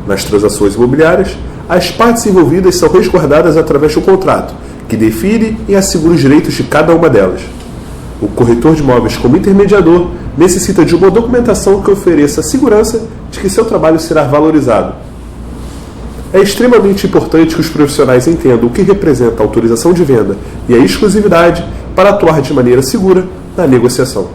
Nas transações imobiliárias, as partes envolvidas são resguardadas através de um contrato, que define e assegura os direitos de cada uma delas. O corretor de imóveis, como intermediador, necessita de uma documentação que ofereça a segurança de que seu trabalho será valorizado. É extremamente importante que os profissionais entendam o que representa a autorização de venda e a exclusividade para atuar de maneira segura na negociação.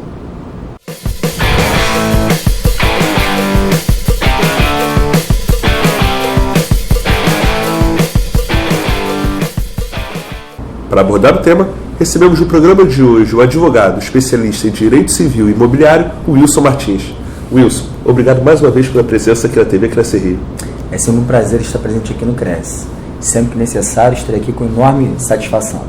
Para abordar o tema, recebemos no programa de hoje o advogado especialista em direito civil e imobiliário, Wilson Martins. Wilson, obrigado mais uma vez pela presença aqui na TV Cresce Rio. É sempre um prazer estar presente aqui no Cresce. Sempre que necessário, estarei aqui com enorme satisfação.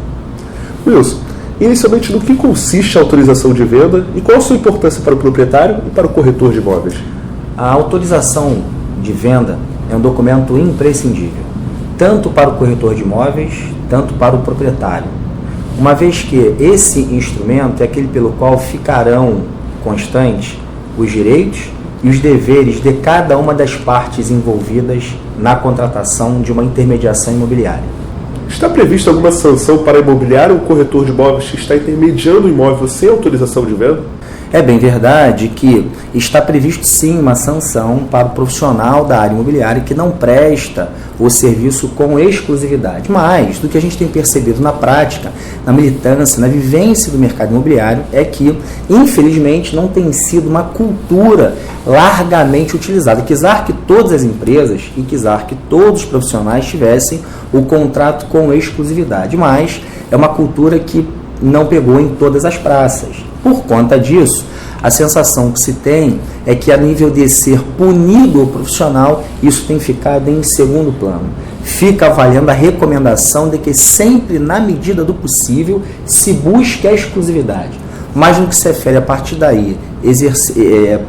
Wilson, inicialmente no que consiste a autorização de venda e qual a sua importância para o proprietário e para o corretor de imóveis? A autorização de venda é um documento imprescindível, tanto para o corretor de imóveis, tanto para o proprietário, uma vez que esse instrumento é aquele pelo qual ficarão constantes os direitos e os deveres de cada uma das partes envolvidas na contratação de uma intermediação imobiliária. Está prevista alguma sanção para imobiliário ou corretor de imóveis que está intermediando o imóvel sem autorização de venda? É bem verdade que está previsto sim uma sanção para o profissional da área imobiliária que não presta o serviço com exclusividade. Mas, do que a gente tem percebido na prática, na militância, na vivência do mercado imobiliário, é que, infelizmente, não tem sido uma cultura largamente utilizada. Quisar que todas as empresas e quisar que todos os profissionais tivessem o contrato com exclusividade. Mas é uma cultura que não pegou em todas as praças. Por conta disso, a sensação que se tem é que a nível de ser punido o profissional, isso tem ficado em segundo plano. Fica valendo a recomendação de que sempre, na medida do possível, se busque a exclusividade. Mas no que se refere a partir daí,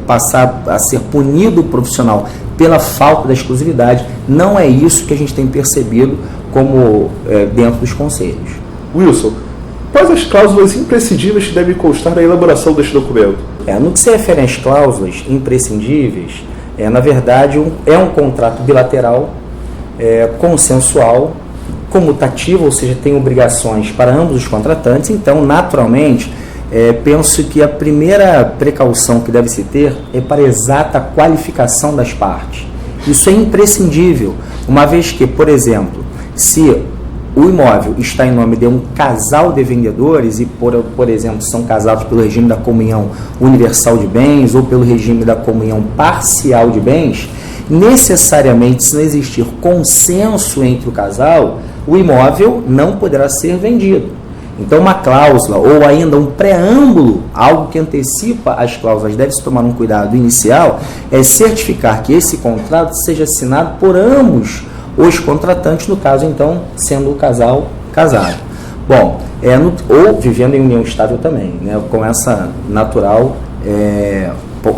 passar a ser punido o profissional pela falta da exclusividade, não é isso que a gente tem percebido como dentro dos conselhos. Wilson, quais as cláusulas imprescindíveis que devem constar na elaboração deste documento? No que se refere às cláusulas imprescindíveis, na verdade, é um contrato bilateral, consensual, comutativo, ou seja, tem obrigações para ambos os contratantes. Então, naturalmente, penso que a primeira precaução que deve se ter é para a exata qualificação das partes. Isso é imprescindível, uma vez que, por exemplo, se o imóvel está em nome de um casal de vendedores e, por exemplo, são casados pelo regime da comunhão universal de bens ou pelo regime da comunhão parcial de bens, necessariamente, se não existir consenso entre o casal, o imóvel não poderá ser vendido. Então, uma cláusula ou ainda um preâmbulo, algo que antecipa as cláusulas, deve-se tomar um cuidado inicial, é certificar que esse contrato seja assinado por ambos os contratantes, no caso, então, sendo o casal casado. Bom, ou vivendo em união estável também, com essa natural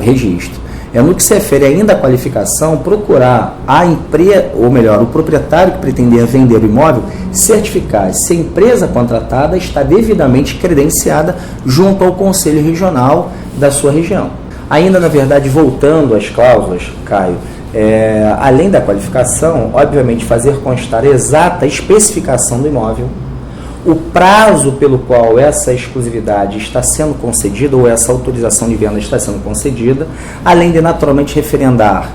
registro. No que se refere ainda à qualificação, procurar a empresa, ou melhor, o proprietário que pretender vender o imóvel, certificar se a empresa contratada está devidamente credenciada junto ao Conselho Regional da sua região. Ainda, na verdade, voltando às cláusulas, Caio, além da qualificação, obviamente, fazer constar a exata especificação do imóvel, o prazo pelo qual essa exclusividade está sendo concedida ou essa autorização de venda está sendo concedida, além de naturalmente referendar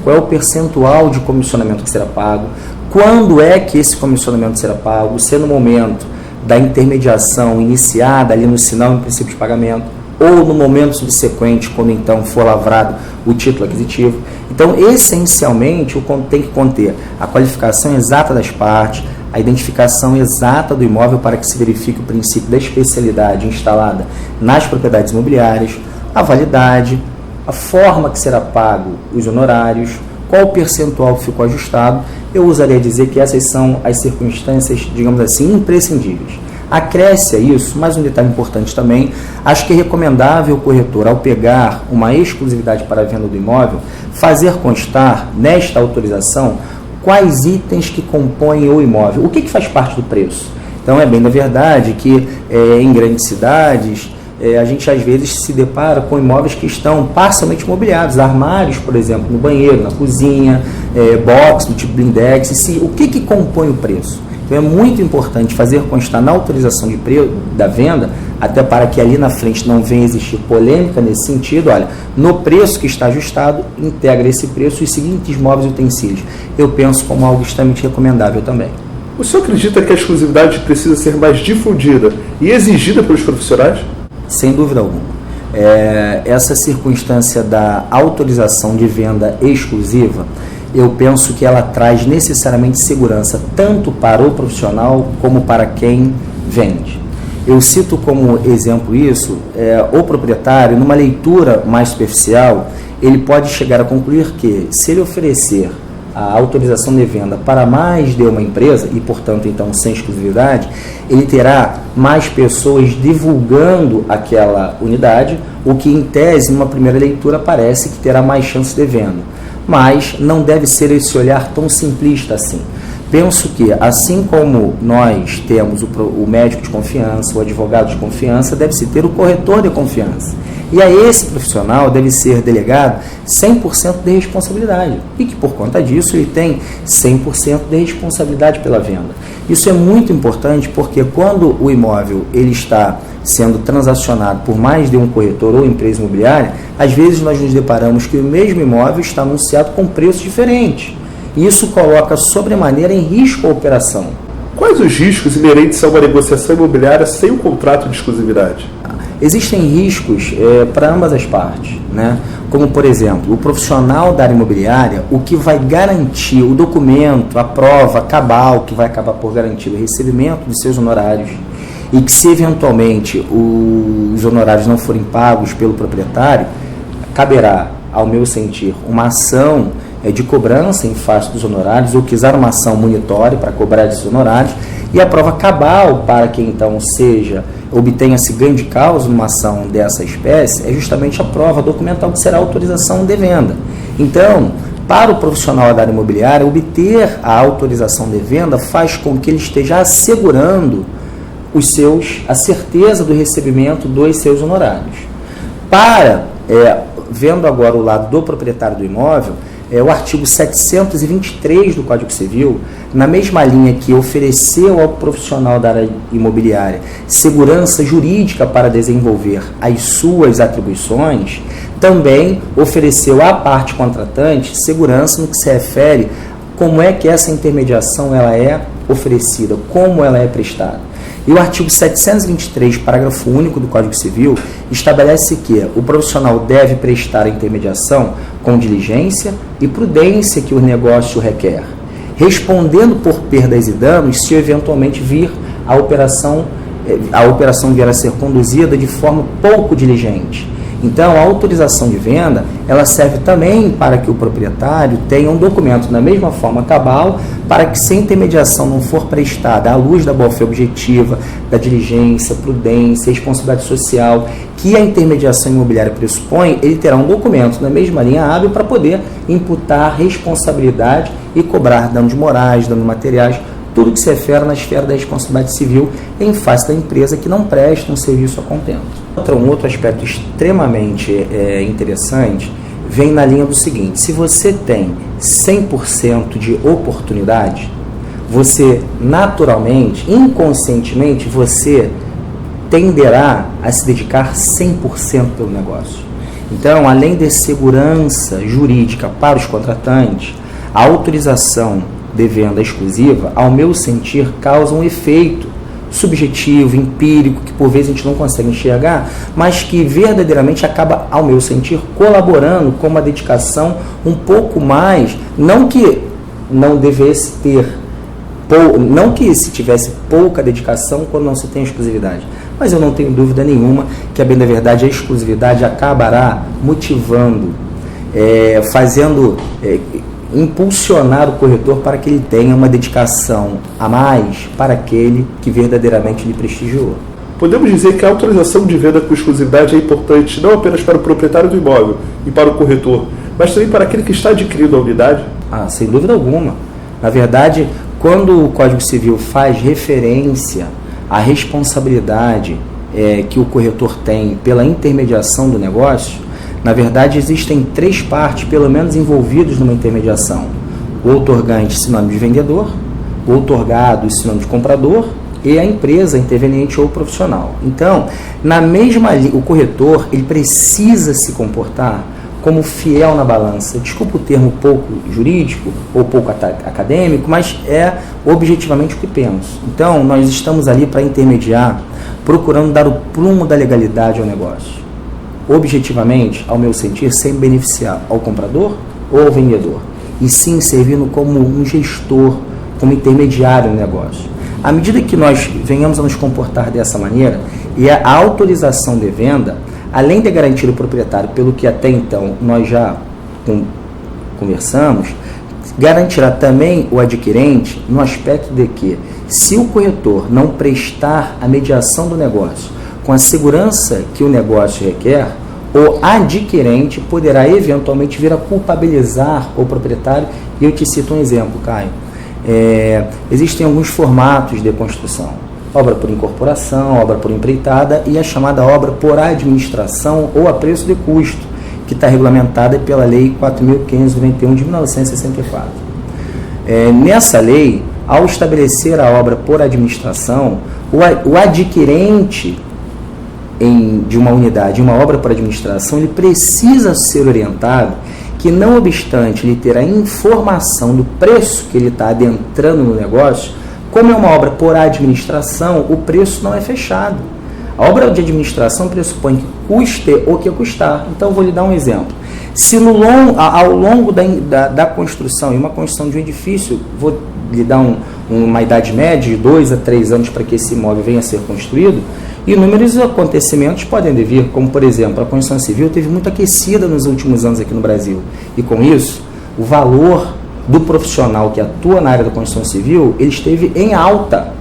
qual é o percentual de comissionamento que será pago, quando é que esse comissionamento será pago, se é no momento da intermediação iniciada ali no sinal em princípio de pagamento, ou no momento subsequente, quando então for lavrado o título aquisitivo. Então, essencialmente, tem que conter a qualificação exata das partes, a identificação exata do imóvel para que se verifique o princípio da especialidade instalada nas propriedades imobiliárias, a validade, a forma que será pago os honorários, qual percentual ficou ajustado. Eu usaria dizer que essas são as circunstâncias, digamos assim, imprescindíveis. Acresce a isso, mais um detalhe importante também, acho que é recomendável o corretor, ao pegar uma exclusividade para a venda do imóvel, fazer constar nesta autorização quais itens que compõem o imóvel, o que faz parte do preço. Então, é bem da verdade que em grandes cidades, a gente às vezes se depara com imóveis que estão parcialmente mobiliados, armários, por exemplo, no banheiro, na cozinha, box do tipo blindex, o que compõe o preço. Então é muito importante fazer constar na autorização de da venda, até para que ali na frente não venha existir polêmica nesse sentido. Olha, no preço que está ajustado, integra esse preço os seguintes móveis e utensílios. Eu penso como algo extremamente recomendável também. O senhor acredita que a exclusividade precisa ser mais difundida e exigida pelos profissionais? Sem dúvida alguma. Essa circunstância da autorização de venda exclusiva, eu penso que ela traz necessariamente segurança tanto para o profissional como para quem vende. Eu cito como exemplo isso, o proprietário, numa leitura mais superficial, ele pode chegar a concluir que, se ele oferecer a autorização de venda para mais de uma empresa, e portanto então sem exclusividade, ele terá mais pessoas divulgando aquela unidade, o que em tese, numa primeira leitura, parece que terá mais chance de venda. Mas não deve ser esse olhar tão simplista assim. Penso que, assim como nós temos o médico de confiança, o advogado de confiança, deve-se ter o corretor de confiança. E a esse profissional deve ser delegado 100% de responsabilidade. E que, por conta disso, ele tem 100% de responsabilidade pela venda. Isso é muito importante porque quando o imóvel ele está sendo transacionado por mais de um corretor ou empresa imobiliária, às vezes nós nos deparamos que o mesmo imóvel está anunciado com preços diferentes. Isso coloca sobremaneira em risco a operação. Quais os riscos inerentes a uma negociação imobiliária sem um contrato de exclusividade? Existem riscos para ambas as partes, né? Como, por exemplo, o profissional da área imobiliária, o que vai garantir o documento, a prova cabal, que vai acabar por garantir o recebimento de seus honorários, e que se eventualmente os honorários não forem pagos pelo proprietário, caberá, ao meu sentir, uma ação de cobrança em face dos honorários, ou quiser uma ação monitória para cobrar esses honorários, e a prova cabal para que então obtenha-se ganho de causa numa ação dessa espécie é justamente a prova documental que será a autorização de venda. Então, para o profissional da área imobiliária, obter a autorização de venda faz com que ele esteja assegurando a certeza do recebimento dos seus honorários. Vendo agora o lado do proprietário do imóvel, o artigo 723 do Código Civil, na mesma linha que ofereceu ao profissional da área imobiliária segurança jurídica para desenvolver as suas atribuições, também ofereceu à parte contratante segurança no que se refere como é que essa intermediação ela é oferecida, como ela é prestada. E o artigo 723, parágrafo único do Código Civil, estabelece que o profissional deve prestar a intermediação com diligência e prudência que o negócio requer, respondendo por perdas e danos se eventualmente vir a operação vier a ser conduzida de forma pouco diligente. Então, a autorização de venda, ela serve também para que o proprietário tenha um documento da mesma forma cabal, para que, se a intermediação não for prestada à luz da boa-fé objetiva, da diligência, prudência, responsabilidade social, que a intermediação imobiliária pressupõe, ele terá um documento na mesma linha hábil para poder imputar responsabilidade e cobrar danos morais, danos materiais, tudo que se refere na esfera da responsabilidade civil em face da empresa que não presta um serviço a contento. Um outro aspecto extremamente interessante vem na linha do seguinte: se você tem 100% de oportunidade, você naturalmente, inconscientemente, você tenderá a se dedicar 100% pelo negócio. Então, além de segurança jurídica para os contratantes, a autorização de venda exclusiva, ao meu sentir, causa um efeito subjetivo, empírico, que por vezes a gente não consegue enxergar, mas que verdadeiramente acaba, ao meu sentir, colaborando com uma dedicação um pouco mais, não que não devesse ter, não que se tivesse pouca dedicação quando não se tem exclusividade, mas eu não tenho dúvida nenhuma que, a bem da verdade, a exclusividade acabará motivando, impulsionar o corretor para que ele tenha uma dedicação a mais para aquele que verdadeiramente lhe prestigiou. Podemos dizer que a autorização de venda com exclusividade é importante não apenas para o proprietário do imóvel e para o corretor, mas também para aquele que está adquirindo a unidade? Sem dúvida alguma. Na verdade, quando o Código Civil faz referência à responsabilidade que o corretor tem pela intermediação do negócio, na verdade, existem 3 partes, pelo menos, envolvidas numa intermediação. O outorgante, sinônimo de vendedor, o outorgado, sinônimo de comprador, e a empresa interveniente ou profissional. Então, na mesma o corretor, ele precisa se comportar como fiel na balança. Desculpa o termo pouco jurídico ou pouco acadêmico, mas é objetivamente o que penso. Então, nós estamos ali para intermediar, procurando dar o prumo da legalidade ao negócio. Objetivamente, ao meu sentir, sem beneficiar ao comprador ou ao vendedor, e sim servindo como um gestor, como intermediário no negócio. À medida que nós venhamos a nos comportar dessa maneira, e a autorização de venda, além de garantir o proprietário pelo que até então nós já conversamos, garantirá também o adquirente no aspecto de que, se o corretor não prestar a mediação do negócio com a segurança que o negócio requer, o adquirente poderá eventualmente vir a culpabilizar o proprietário. E eu te cito um exemplo, Caio. Existem alguns formatos de construção: obra por incorporação, obra por empreitada e a chamada obra por administração ou a preço de custo, que está regulamentada pela Lei 4.591 de 1964. Nessa lei, ao estabelecer a obra por administração, o adquirente de uma unidade, uma obra por administração, ele precisa ser orientado que, não obstante ele ter a informação do preço que ele está adentrando no negócio, como é uma obra por administração, o preço não é fechado. A obra de administração pressupõe que custe o que custar. Então, eu vou lhe dar um exemplo. Se ao longo da construção, e uma construção de um edifício, vou lhe dar uma idade média de 2 a 3 anos para que esse imóvel venha a ser construído, inúmeros acontecimentos podem vir, como, por exemplo, a construção civil teve muito aquecida nos últimos anos aqui no Brasil. E, com isso, o valor do profissional que atua na área da construção civil, ele esteve em alta.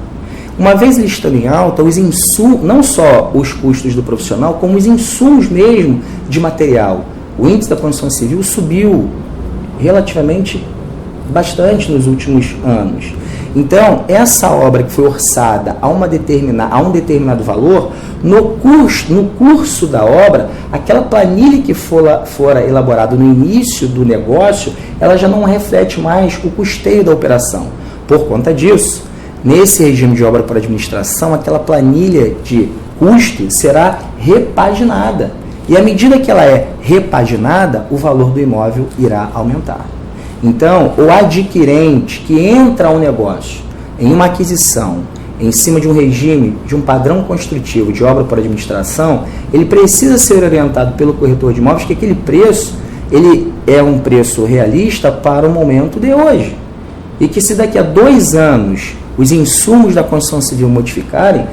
Uma vez ele estando em alta, os insumos, não só os custos do profissional, como os insumos mesmo de material. O índice da construção civil subiu relativamente bastante nos últimos anos. Então, essa obra que foi orçada a um determinado valor, no curso da obra, aquela planilha que fora elaborada no início do negócio, ela já não reflete mais o custeio da operação. Por conta disso, nesse regime de obra por administração, aquela planilha de custo será repaginada. E à medida que ela é repaginada, o valor do imóvel irá aumentar. Então, o adquirente que entra ao negócio em uma aquisição, em cima de um regime, de um padrão construtivo de obra por administração, ele precisa ser orientado pelo corretor de imóveis que aquele preço, ele é um preço realista para o momento de hoje. E que, se daqui a 2 anos os insumos da construção civil modificarem,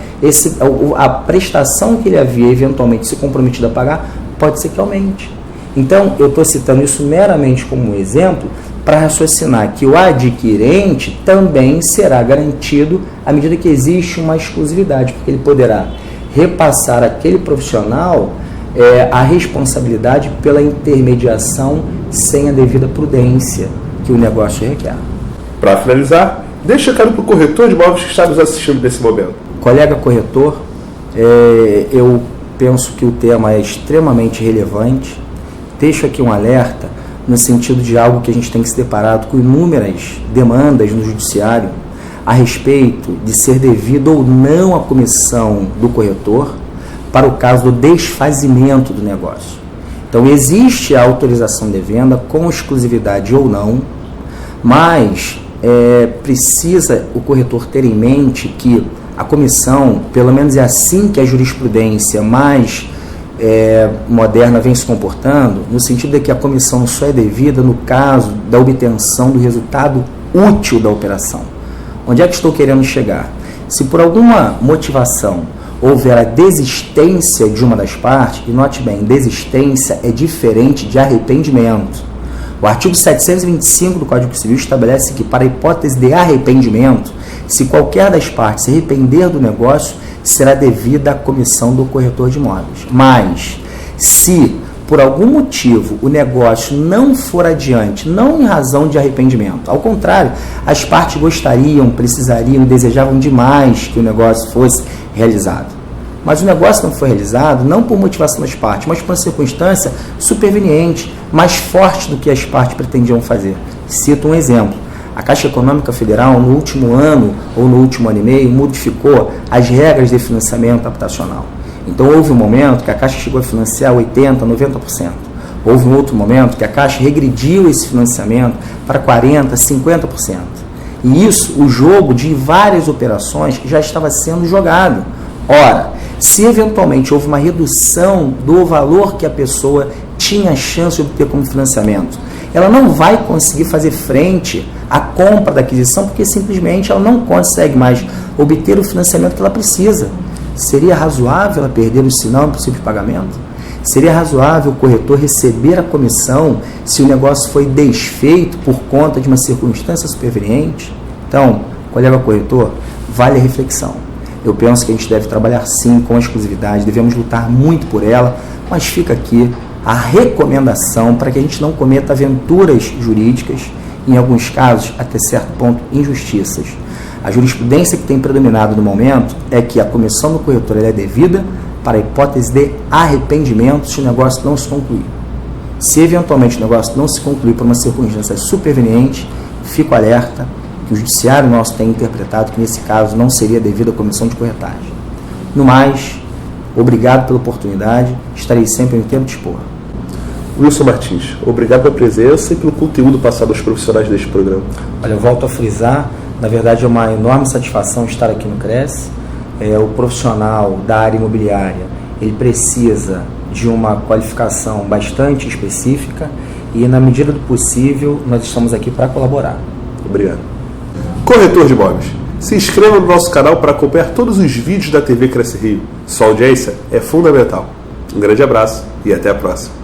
a prestação que ele havia eventualmente se comprometido a pagar, pode ser que aumente. Então, eu estou citando isso meramente como um exemplo para raciocinar que o adquirente também será garantido à medida que existe uma exclusividade, porque ele poderá repassar àquele profissional a responsabilidade pela intermediação sem a devida prudência que o negócio requer. Para finalizar, deixa claro para o corretor de imóveis que está nos assistindo nesse momento. Colega corretor, eu penso que o tema é extremamente relevante. Deixo aqui um alerta no sentido de algo que a gente tem que se deparar com inúmeras demandas no judiciário a respeito de ser devido ou não a comissão do corretor para o caso do desfazimento do negócio. Então, existe a autorização de venda com exclusividade ou não, mas precisa o corretor ter em mente que a comissão, pelo menos é assim que a jurisprudência mais moderna vem se comportando, no sentido de que a comissão só é devida no caso da obtenção do resultado útil da operação. Onde é que estou querendo chegar? Se por alguma motivação houver a desistência de uma das partes, e note bem, desistência é diferente de arrependimento. O artigo 725 do Código Civil estabelece que, para a hipótese de arrependimento, se qualquer das partes se arrepender do negócio, será devida à comissão do corretor de imóveis. Mas, se por algum motivo o negócio não for adiante, não em razão de arrependimento, ao contrário, as partes gostariam, precisariam, desejavam demais que o negócio fosse realizado, mas o negócio não foi realizado, não por motivação das partes, mas por uma circunstância superveniente, mais forte do que as partes pretendiam fazer. Cito um exemplo. A Caixa Econômica Federal, no último ano ou no último ano e meio, modificou as regras de financiamento habitacional. Então, houve um momento que a Caixa chegou a financiar 80%, 90%. Houve um outro momento que a Caixa regrediu esse financiamento para 40%, 50%. E isso, o jogo de várias operações já estava sendo jogado. Ora, se eventualmente houve uma redução do valor que a pessoa tinha chance de obter como financiamento, ela não vai conseguir fazer frente à compra da aquisição porque simplesmente ela não consegue mais obter o financiamento que ela precisa. Seria razoável ela perder o sinal em princípio de pagamento? Seria razoável o corretor receber a comissão se o negócio foi desfeito por conta de uma circunstância superveniente? Então, colega corretor, vale a reflexão. Eu penso que a gente deve trabalhar sim com a exclusividade, devemos lutar muito por ela, mas fica aqui a recomendação para que a gente não cometa aventuras jurídicas, em alguns casos, até certo ponto, injustiças. A jurisprudência que tem predominado no momento é que a comissão do corretor é devida para a hipótese de arrependimento se o negócio não se concluir. Se eventualmente o negócio não se concluir por uma circunstância superveniente, fico alerta que o judiciário nosso tem interpretado que nesse caso não seria devida a comissão de corretagem. No mais, obrigado pela oportunidade, estarei sempre ao inteiro dispor. Wilson Martins, obrigado pela presença e pelo conteúdo passado aos profissionais deste programa. Olha, eu volto a frisar, na verdade é uma enorme satisfação estar aqui no CRES. O profissional da área imobiliária, ele precisa de uma qualificação bastante específica e, na medida do possível, nós estamos aqui para colaborar. Obrigado. Corretor de imóveis, se inscreva no nosso canal para acompanhar todos os vídeos da TV Cresce Rio. Sua audiência é fundamental. Um grande abraço e até a próxima.